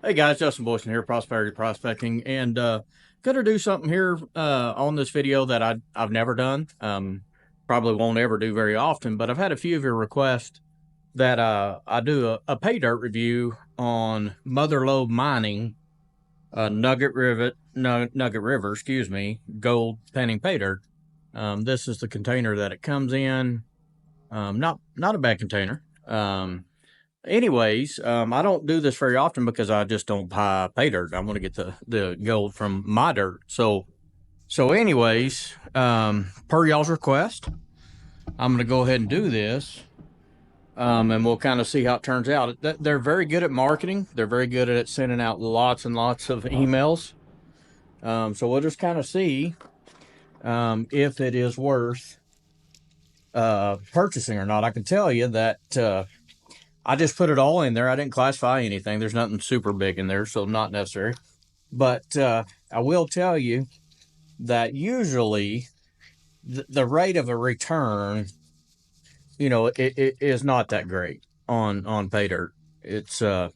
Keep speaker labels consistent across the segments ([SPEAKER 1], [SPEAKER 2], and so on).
[SPEAKER 1] Hey guys, Justin Boyson here, Prosperity Prospecting, and gonna do something here on this video that I've never done. Probably won't ever do very often, but I've had a few of your requests that I do a pay dirt review on Motherload Mining, Nugget River, excuse me, gold penning pay dirt. This is the container that it comes in. Not a bad container. I don't do this very often because I just don't buy pay dirt. I want to get the gold from my dirt. Per y'all's request, I'm going to go ahead and do this. And we'll kind of see how it turns out. They're very good at marketing. They're very good at sending out lots and lots of emails. So we'll just kind of see if it is worth purchasing or not. I can tell you that I just put it all in there. I didn't classify anything. There's nothing super big in there, so not necessary. But I will tell you that usually the rate of a return, it is not that great on pay dirt. It's I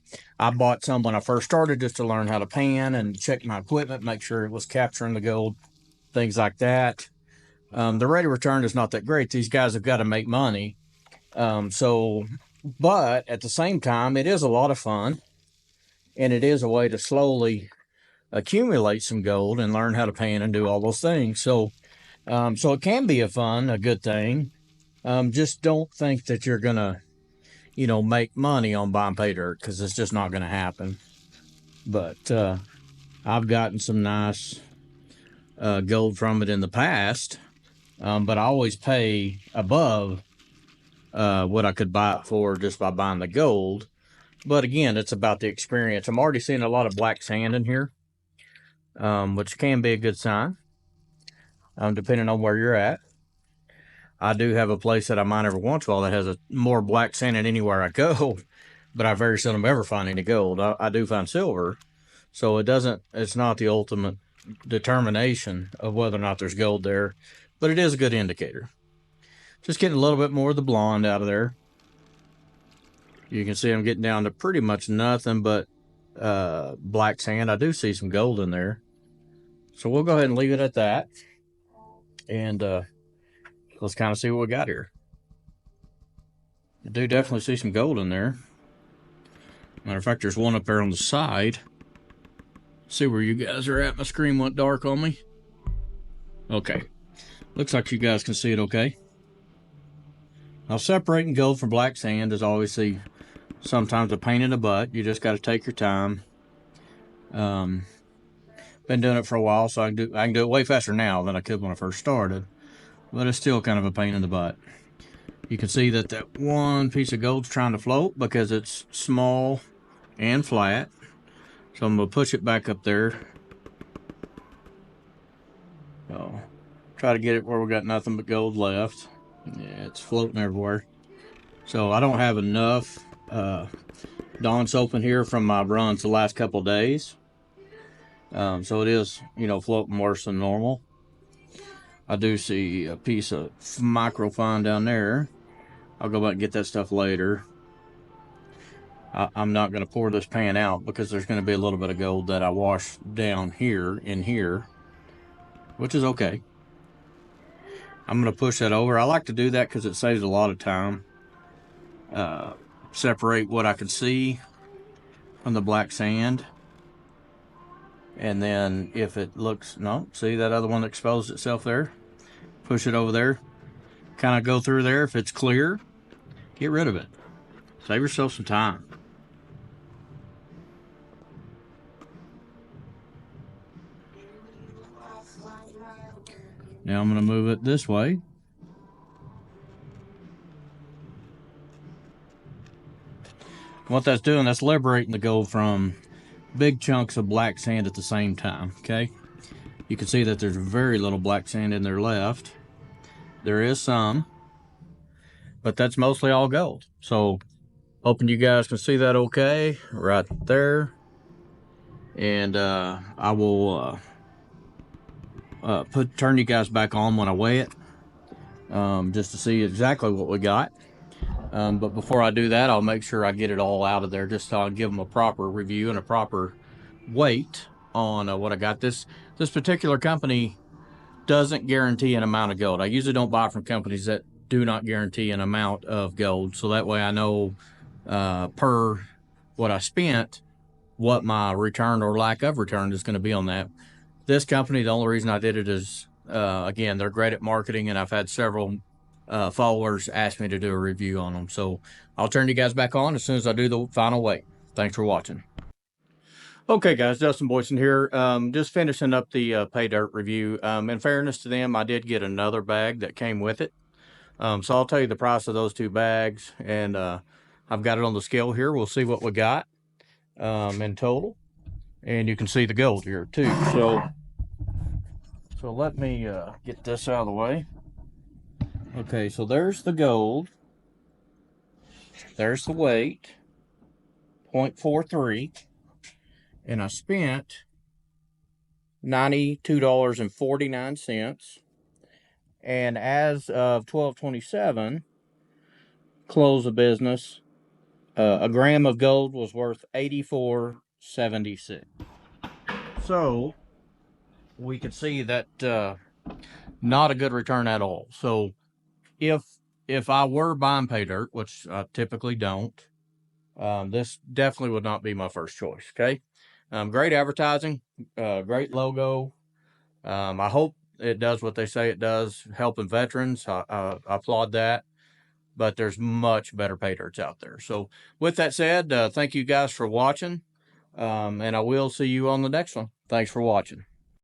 [SPEAKER 1] bought some when I first started just to learn how to pan and check my equipment, make sure it was capturing the gold, things like that. The rate of return is not that great. These guys have got to make money. But at the same time, it is a lot of fun, and it is a way to slowly accumulate some gold and learn how to pan and do all those things. So it can be a good thing. Just don't think that you're gonna, make money on buying pay dirt because it's just not gonna happen. But I've gotten some nice gold from it in the past, but I always pay above what I could buy it for just by buying the gold. But again, it's about the experience. I'm already seeing a lot of black sand in here, which can be a good sign, depending on where you're at. I do have a place that I mine every once in a while that has a more black sand than anywhere I go, but I very seldom ever find any gold. I do find silver, so it's not the ultimate determination of whether or not there's gold there, but it is a good indicator. Just getting a little bit more of the blonde out of there. You can see I'm getting down to pretty much nothing but black sand. I do see some gold in there. So we'll go ahead and leave it at that. And let's kind of see what we got here. I do definitely see some gold in there. Matter of fact, there's one up there on the side. See where you guys are at. My screen went dark on me. Okay. Looks like you guys can see it okay. Now, separating gold from black sand is obviously sometimes a pain in the butt. You just got to take your time. Been doing it for a while, so I can do it way faster now than I could when I first started. But it's still kind of a pain in the butt. You can see that one piece of gold's trying to float because it's small and flat. So I'm going to push it back up there. So try to get it where we got nothing but gold left. Yeah, it's floating everywhere. So I don't have enough Dawn soap in here from my runs the last couple of days. So it is, floating worse than normal. I do see a piece of microfine down there. I'll go back and get that stuff later. I'm not going to pour this pan out because there's going to be a little bit of gold that I wash down here in here, which is okay. I'm going to push that over. I like to do that because it saves a lot of time. Separate what I can see from the black sand. And then if it looks, no, see that other one that exposed itself there? Push it over there. Kind of go through there. If it's clear, get rid of it. Save yourself some time. Now I'm going to move it this way. What that's doing, that's liberating the gold from big chunks of black sand at the same time, okay? You can see that there's very little black sand in there left. There is some, but that's mostly all gold. So, hoping you guys can see that okay, right there. And I will turn you guys back on when I weigh it, just to see exactly what we got. But before I do that, I'll make sure I get it all out of there, just so I'll give them a proper review and a proper weight on what I got. This particular company doesn't guarantee an amount of gold. I usually don't buy from companies that do not guarantee an amount of gold, so that way I know per what I spent what my return or lack of return is going to be on that. This company, the only reason I did it is, again, they're great at marketing, and I've had several followers ask me to do a review on them. So I'll turn you guys back on as soon as I do the final weight. Thanks for watching. Okay, guys, Dustin Boyson here. Just finishing up the Paydirt review. In fairness to them, I did get another bag that came with it. So I'll tell you the price of those two bags, and I've got it on the scale here. We'll see what we got in total, and you can see the gold here too. So let me get this out of the way. Okay, so there's the gold. There's the weight, 0.43. And I spent $92.49. And as of 12/27, close of business, a gram of gold was worth $84.76. So we could see that not a good return at all. So if I were buying Paydirt, which I typically don't, this definitely would not be my first choice. Okay. Great advertising, great logo. I hope it does what they say it does, helping veterans. I applaud that, but there's much better Paydirts out there. So with that said, thank you guys for watching, and I will see you on the next one. Thanks for watching.